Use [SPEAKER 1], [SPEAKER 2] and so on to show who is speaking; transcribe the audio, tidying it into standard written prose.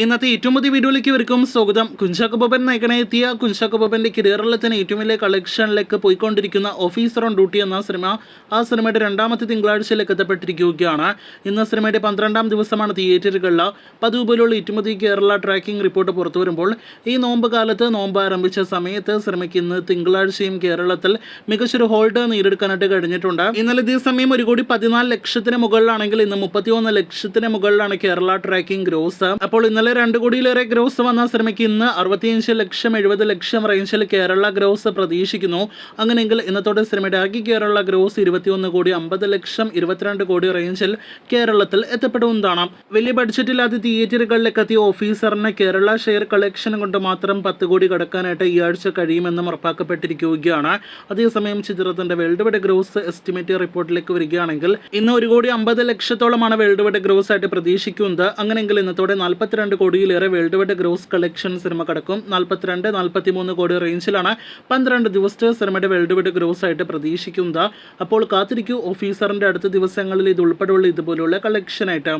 [SPEAKER 1] ഇന്നത്തെ ഏറ്റവും പുതിയ വീഡിയോയിലേക്ക് ഇവർക്കും സ്വാഗതം. കുഞ്ചാക്കോ ബോബൻ നായകനെത്തിയ കുഞ്ചാക്കോ ബോബന്റെ കേരളത്തിന് ഏറ്റവും വലിയ കളക്ഷനിലേക്ക് പോയിക്കൊണ്ടിരിക്കുന്ന ഓഫീസർ ഓൺ ഡ്യൂട്ടി എന്ന സിനിമ, ആ സിനിമയുടെ രണ്ടാമത്തെ തിങ്കളാഴ്ചയിലേക്ക് എത്തപ്പെട്ടിരിക്കുകയാണ്. ഇന്ന് സിനിമയുടെ 12ാം ദിവസമാണ് തിയേറ്ററുകളിൽ. പതിവ് പോലുള്ള ഏറ്റവും പുതിയ കേരള ട്രാക്കിംഗ് റിപ്പോർട്ട് പുറത്തു വരുമ്പോൾ ഈ നോമ്പ് കാലത്ത് നോമ്പ് ആരംഭിച്ച സമയത്ത് സിനിമയ്ക്ക് ഇന്ന് തിങ്കളാഴ്ചയും കേരളത്തിൽ മികച്ചൊരു ഹോൾഡ് നേടിയെടുക്കാനായിട്ട് കഴിഞ്ഞിട്ടുണ്ട്. ഇന്നലെ ഇതേ സമയം 1,14,00,000 മുകളിലാണെങ്കിൽ ഇന്ന് 31 ലക്ഷത്തിന് മുകളിലാണ് കേരള ട്രാക്കിംഗ് ഗ്രോസ്. അപ്പോൾ ഇന്നലെ 2 കോടിയിലേറെ ഗ്രോസ് വന്ന സിനിമയ്ക്ക് ഇന്ന് 65 ലക്ഷം 70 ലക്ഷം റേഞ്ചിൽ കേരള ഗ്രോസ് പ്രതീക്ഷിക്കുന്നു. അങ്ങനെയെങ്കിൽ ഇന്നത്തോടെ സിനിമയുടെ ആകെ കേരള ഗ്രോസ് 21 കോടി 50 ലക്ഷം 22 കോടി റേഞ്ചിൽ കേരളത്തിൽ എത്തപ്പെടുന്നതാണ്. വലിയ ബഡ്ജറ്റില്ലാതെ തിയേറ്ററുകളിലേക്ക് എത്തിയ ഓഫീസറിന് കേരള ഷെയർ കളക്ഷൻ കൊണ്ട് മാത്രം 10 കോടി കടക്കാനായിട്ട് ഈ ആഴ്ച കഴിയുമെന്നും ഉറപ്പാക്കപ്പെട്ടിരിക്കുകയാണ്. അതേസമയം ചിത്രത്തിന്റെ വേൾഡ് വൈഡ് ഗ്രോസ് എസ്റ്റിമേറ്റ് റിപ്പോർട്ടിലേക്ക് വരികയാണെങ്കിൽ ഇന്ന് 1,50 ലക്ഷത്തോളമാണ് വേൾഡ് വൈഡ് ഗ്രോസ് ആയിട്ട് പ്രതീക്ഷിക്കുന്നത്. അങ്ങനെയെങ്കിൽ ഇന്നത്തോടെ 42 കോടിയിലേറെ world wide gross collection cinema കടക്കും. 42-43 കോടി റേഞ്ചിലാണ് 12 ദിവസത്തെ സിനിമയുടെ വേൾഡ് വൈഡ് ഗ്രോസ് ആയിട്ട് പ്രതീക്ഷിക്കുന്നത്. അപ്പോൾ കാത്തിരിക്കൂ ഓഫീസറിന്റെ അടുത്ത ദിവസങ്ങളിൽ ഇത് ഉൾപ്പെടെയുള്ള ഇതുപോലുള്ള കളക്ഷനായിട്ട്.